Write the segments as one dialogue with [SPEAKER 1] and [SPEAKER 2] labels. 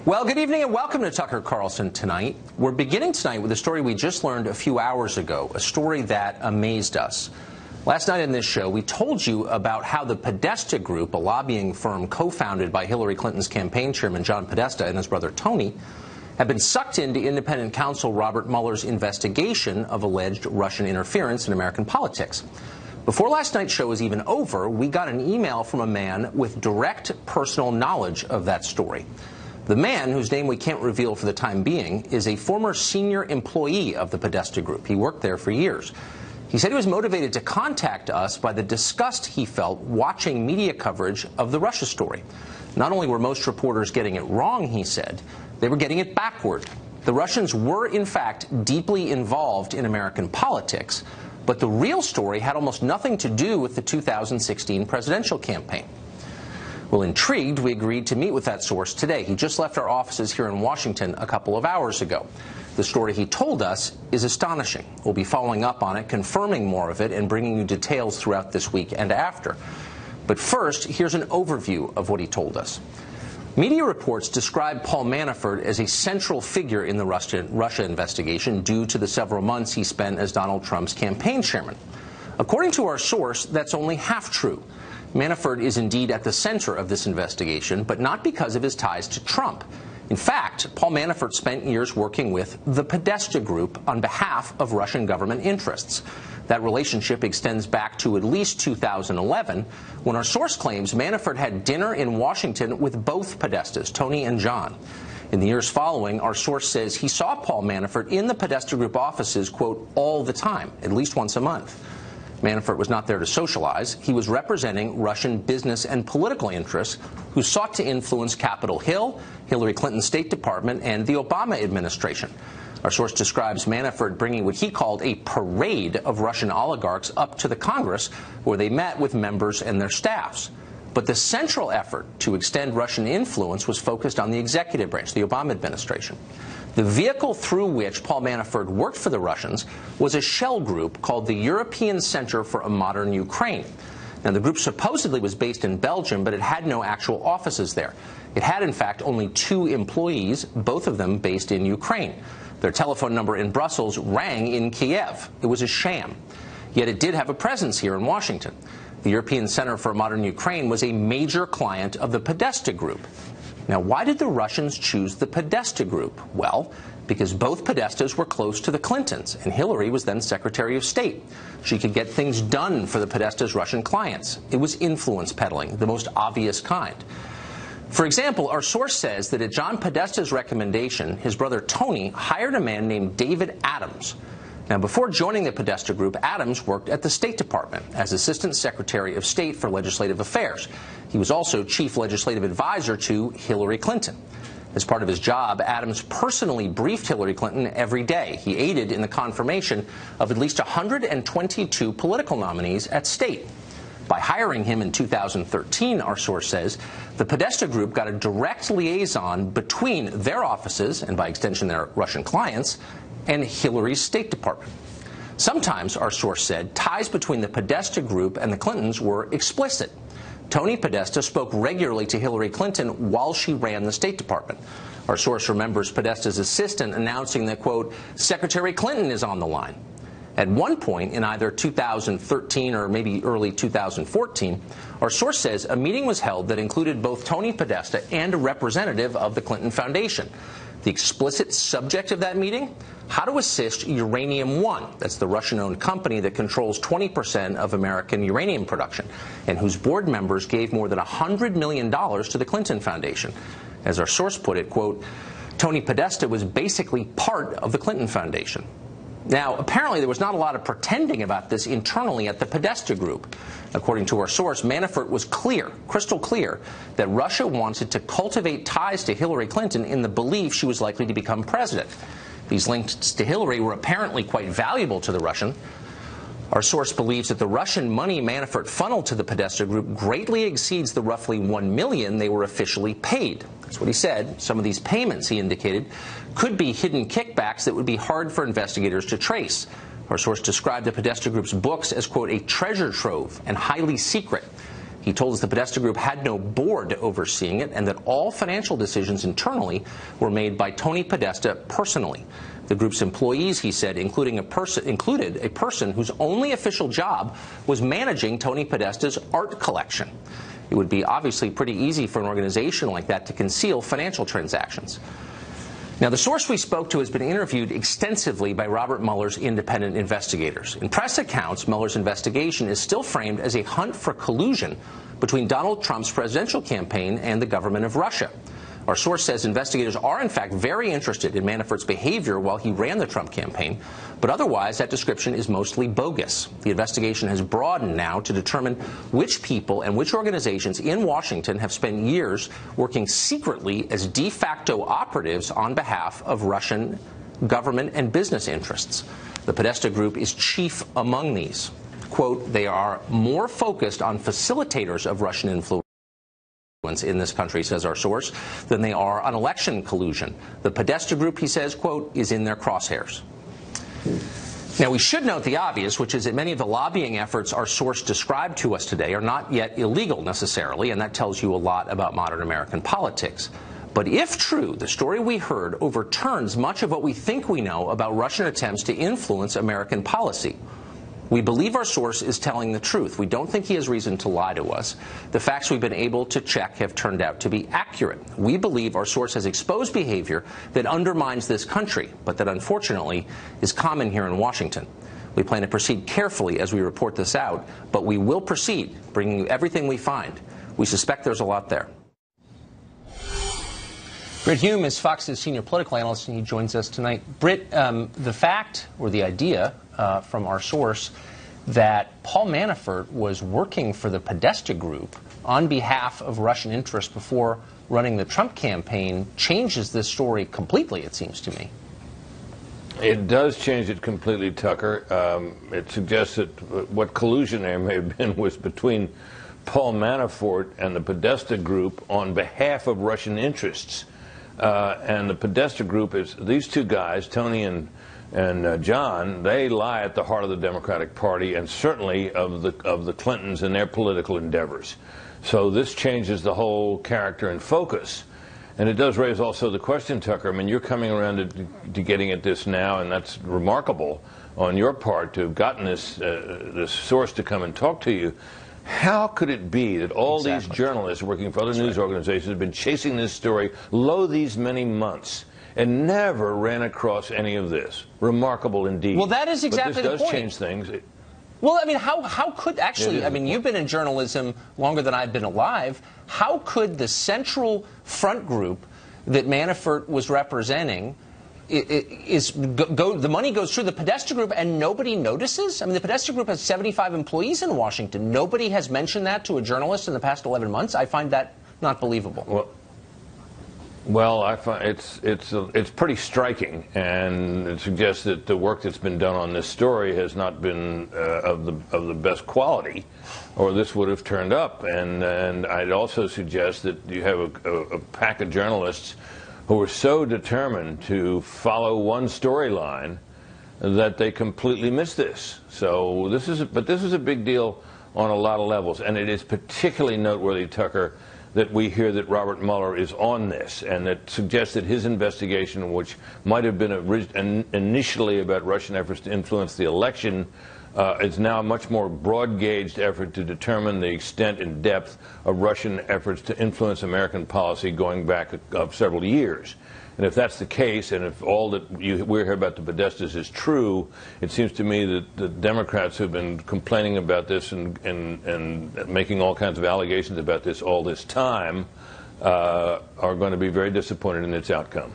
[SPEAKER 1] Well, good evening and welcome to Tucker Carlson Tonight. We're beginning tonight with a story we just learned a few hours ago, a story that amazed us. Last night in this show, we told you about how the Podesta Group, a lobbying firm co-founded by Hillary Clinton's campaign chairman John Podesta and his brother Tony, had been sucked into independent counsel Robert Mueller's investigation of alleged Russian interference in American politics. Before last night's show was even over, we got an email from a man with direct personal knowledge of that story. The man, whose name we can't reveal for the time being, is a former senior employee of the Podesta Group. He worked there for years. He said he was motivated to contact us by the disgust he felt watching media coverage of the Russia story. Not only were most reporters getting it wrong, he said, they were getting it backward. The Russians were, in fact, deeply involved in American politics, but the real story had almost nothing to do with the 2016 presidential campaign. Well, intrigued, we agreed to meet with that source today. He just left our offices here in Washington a couple of hours ago. The story he told us is astonishing. We'll be following up on it, confirming more of it, and bringing you details throughout this week and after. But first, here's an overview of what he told us. Media reports describe Paul Manafort as a central figure in the Russia investigation due to the several months he spent as Donald Trump's campaign chairman. According to our source, that's only half true. Manafort is indeed at the center of this investigation, but not because of his ties to Trump. In fact, Paul Manafort spent years working with the Podesta Group on behalf of Russian government interests. That relationship extends back to at least 2011, when our source claims Manafort had dinner in Washington with both Podestas, Tony and John. In the years following, our source says he saw Paul Manafort in the Podesta Group offices, quote, all the time, at least once a month. Manafort was not there to socialize. He was representing Russian business and political interests who sought to influence Capitol Hill, Hillary Clinton's State Department, and the Obama administration. Our source describes Manafort bringing what he called a parade of Russian oligarchs up to the Congress, where they met with members and their staffs. But the central effort to extend Russian influence was focused on the executive branch, the Obama administration. The vehicle through which Paul Manafort worked for the Russians was a shell group called the European Center for a Modern Ukraine. Now, the group supposedly was based in Belgium, but it had no actual offices there. It had, in fact, only 2 employees, both of them based in Ukraine. Their telephone number in Brussels rang in Kiev. It was a sham. Yet it did have a presence here in Washington. The European Center for a Modern Ukraine was a major client of the Podesta Group. Now, why did the Russians choose the Podesta Group? Well, because both Podestas were close to the Clintons, and Hillary was then Secretary of State. She could get things done for the Podestas' Russian clients. It was influence peddling, the most obvious kind. For example, our source says that at John Podesta's recommendation, his brother Tony hired a man named David Adams. Now, before joining the Podesta Group, Adams worked at the State Department as Assistant Secretary of State for Legislative Affairs. He was also Chief Legislative Advisor to Hillary Clinton. As part of his job, Adams personally briefed Hillary Clinton every day. He aided in the confirmation of at least 122 political nominees at State. By hiring him in 2013, our source says, the Podesta Group got a direct liaison between their offices, and by extension their Russian clients, and Hillary's State Department. Sometimes, our source said, ties between the Podesta Group and the Clintons were explicit. Tony Podesta spoke regularly to Hillary Clinton while she ran the State Department. Our source remembers Podesta's assistant announcing that, quote, Secretary Clinton is on the line. At one point in either 2013 or maybe early 2014, our source says a meeting was held that included both Tony Podesta and a representative of the Clinton Foundation. The explicit subject of that meeting? How to assist Uranium One. That's the Russian-owned company that controls 20% of American uranium production, and whose board members gave more than $100 million to the Clinton Foundation. As our source put it, quote, Tony Podesta was basically part of the Clinton Foundation. Now, apparently there was not a lot of pretending about this internally at the Podesta Group. According to our source, Manafort was clear, crystal clear, that Russia wanted to cultivate ties to Hillary Clinton in the belief she was likely to become president. These links to Hillary were apparently quite valuable to the Russian. Our source believes that the Russian money Manafort funneled to the Podesta Group greatly exceeds the roughly $1 million they were officially paid. That's what he said. Some of these payments, he indicated, could be hidden kickbacks that would be hard for investigators to trace. Our source described the Podesta Group's books as, quote, a treasure trove and highly secret. He told us the Podesta Group had no board overseeing it and that all financial decisions internally were made by Tony Podesta personally. The group's employees, he said, included a person whose only official job was managing Tony Podesta's art collection. It would be obviously pretty easy for an organization like that to conceal financial transactions. Now, the source we spoke to has been interviewed extensively by Robert Mueller's independent investigators. In press accounts, Mueller's investigation is still framed as a hunt for collusion between Donald Trump's presidential campaign and the government of Russia. Our source says investigators are, in fact, very interested in Manafort's behavior while he ran the Trump campaign, but otherwise that description is mostly bogus. The investigation has broadened now to determine which people and which organizations in Washington have spent years working secretly as de facto operatives on behalf of Russian government and business interests. The Podesta Group is chief among these. Quote, they are more focused on facilitators of Russian influence in this country, says our source, than they are on election collusion. The Podesta Group, he says, quote, is in their crosshairs. Now, we should note the obvious, which is that many of the lobbying efforts our source described to us today are not yet illegal necessarily, and that tells you a lot about modern American politics. But if true, the story we heard overturns much of what we think we know about Russian attempts to influence American policy. We believe our source is telling the truth. We don't think he has reason to lie to us. The facts we've been able to check have turned out to be accurate. We believe our source has exposed behavior that undermines this country, but that unfortunately is common here in Washington. We plan to proceed carefully as we report this out, but we will proceed, bringing you everything we find. We suspect there's a lot there. Britt Hume is Fox's senior political analyst, and he joins us tonight. Britt, the fact, or the idea from our source, that Paul Manafort was working for the Podesta Group on behalf of Russian interests before running the Trump campaign changes this story completely, it seems to me.
[SPEAKER 2] It does change it completely, Tucker. It suggests that what collusion there may have been was between Paul Manafort and the Podesta Group on behalf of Russian interests. And the Podesta Group is these two guys, Tony and John. They lie at the heart of the Democratic Party and certainly of the Clintons and their political endeavors. So this changes the whole character and focus. And it does raise also the question, Tucker. I mean, you're coming around to getting at this now, and that's remarkable on your part to have gotten this source to come and talk to you. How could it be that all these journalists working for other news organizations have been chasing this story these many months and never ran across any of this? Remarkable indeed.
[SPEAKER 1] Well, that is exactly the point.
[SPEAKER 2] But this does change things.
[SPEAKER 1] Well, I mean, how could actually, I mean, you've been in journalism longer than I've been alive. How could the central front group that Manafort was representing the money goes through the Podesta Group and nobody notices? I mean, the Podesta Group has 75 employees in Washington. Nobody has mentioned that to a journalist in the past 11 months. I find that not believable.
[SPEAKER 2] Well, I find it's pretty striking, and it suggests that the work that's been done on this story has not been of the best quality, or this would have turned up. And I'd also suggest that you have a pack of journalists who are so determined to follow one storyline that they completely miss this. So this is a big deal on a lot of levels, and it is particularly noteworthy, Tucker, that we hear that Robert Mueller is on this, and that suggests that his investigation, which might have been initially about Russian efforts to influence the election, is now a much more broad-gauged effort to determine the extent and depth of Russian efforts to influence American policy going back several years. And if that's the case, and if all that we hear about the Podestas is true, it seems to me that the Democrats who've been complaining about this and making all kinds of allegations about this all this time are going to be very disappointed in its outcome.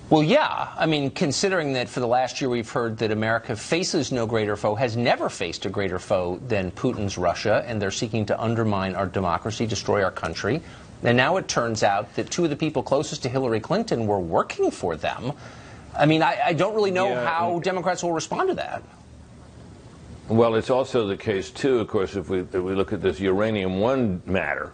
[SPEAKER 1] Well, yeah. I mean, considering that for the last year we've heard that America faces no greater foe, has never faced a greater foe than Putin's Russia, and they're seeking to undermine our democracy, destroy our country. And now it turns out that two of the people closest to Hillary Clinton were working for them. I mean, I don't really know how Democrats will respond to that.
[SPEAKER 2] Well, it's also the case, too, of course, if we look at this Uranium One matter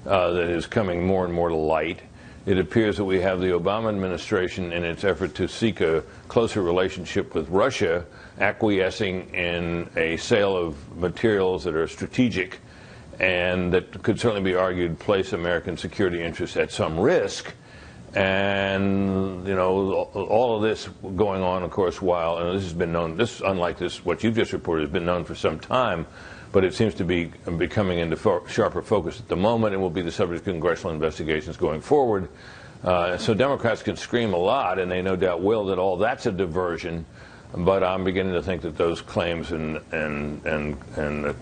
[SPEAKER 2] that is coming more and more to light. It appears that we have the Obama administration, in its effort to seek a closer relationship with Russia, acquiescing in a sale of materials that are strategic and that could certainly be argued place American security interests at some risk. And, you know, all of this going on, of course, while, and this has been known, this, unlike this, what you've just reported, has been known for some time, but it seems to be becoming into sharper focus at the moment and will be the subject of congressional investigations going forward. So Democrats can scream a lot, and they no doubt will, that all that's a diversion. But I'm beginning to think that those claims and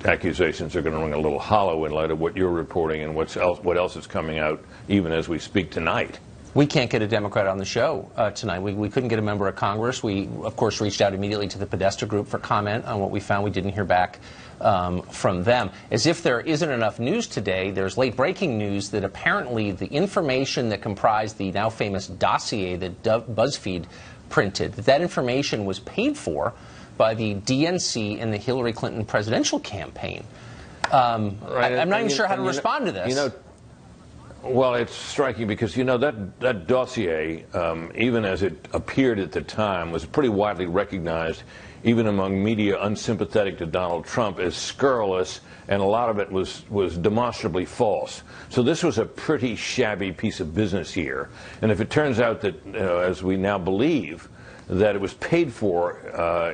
[SPEAKER 2] accusations are going to ring a little hollow in light of what you're reporting and what else is coming out even as we speak tonight.
[SPEAKER 1] We can't get a Democrat on the show tonight. We couldn't get a member of Congress. We, of course, reached out immediately to the Podesta Group for comment on what we found. We didn't hear back from them. As if there isn't enough news today, there's late-breaking news that apparently the information that comprised the now famous dossier that BuzzFeed printed, that information was paid for by the DNC and the Hillary Clinton presidential campaign. I'm not even sure how to respond to this.
[SPEAKER 2] You know, well, it's striking because, you know, that dossier, even as it appeared at the time, was pretty widely recognized, even among media unsympathetic to Donald Trump, as scurrilous, and a lot of it was demonstrably false. So this was a pretty shabby piece of business here. And if it turns out that, as we now believe, that it was paid for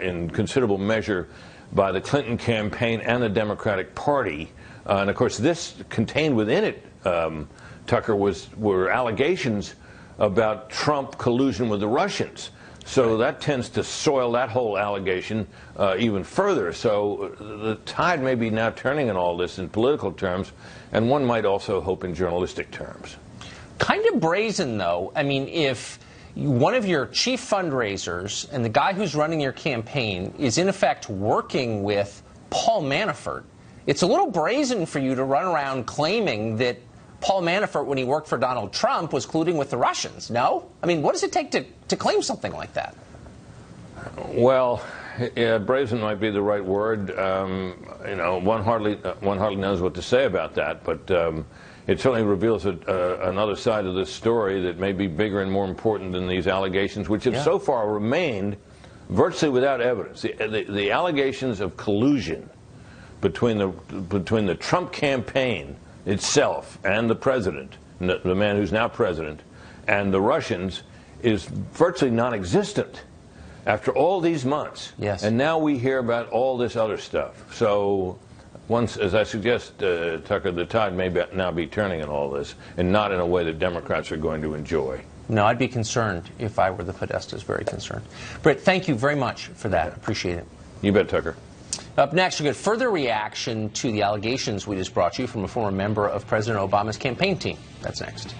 [SPEAKER 2] in considerable measure by the Clinton campaign and the Democratic Party, and of course this contained within it, Tucker, were allegations about Trump collusion with the Russians. So that tends to soil that whole allegation even further. So the tide may be now turning in all this in political terms, and one might also hope in journalistic terms.
[SPEAKER 1] Kind of brazen, though. I mean, if one of your chief fundraisers and the guy who's running your campaign is in effect working with Paul Manafort, it's a little brazen for you to run around claiming that Paul Manafort, when he worked for Donald Trump, was colluding with the Russians. No? I mean, what does it take to claim something like that?
[SPEAKER 2] Well, yeah, brazen might be the right word. You know, one hardly knows what to say about that, but it certainly reveals another side of this story that may be bigger and more important than these allegations, which have so far remained virtually without evidence. The allegations of collusion between the Trump campaign itself and the president, the man who's now president, and the Russians is virtually non-existent after all these months.
[SPEAKER 1] Yes.
[SPEAKER 2] And now we hear about all this other stuff. So once, as I suggest, Tucker, the tide may now be turning in all this, and not in a way that Democrats are going to enjoy.
[SPEAKER 1] No, I'd be concerned if I were the Podestas, very concerned. Britt, thank you very much for that. Appreciate it.
[SPEAKER 2] You bet, Tucker.
[SPEAKER 1] Up next, we'll get further reaction to the allegations we just brought you from a former member of President Obama's campaign team. That's next.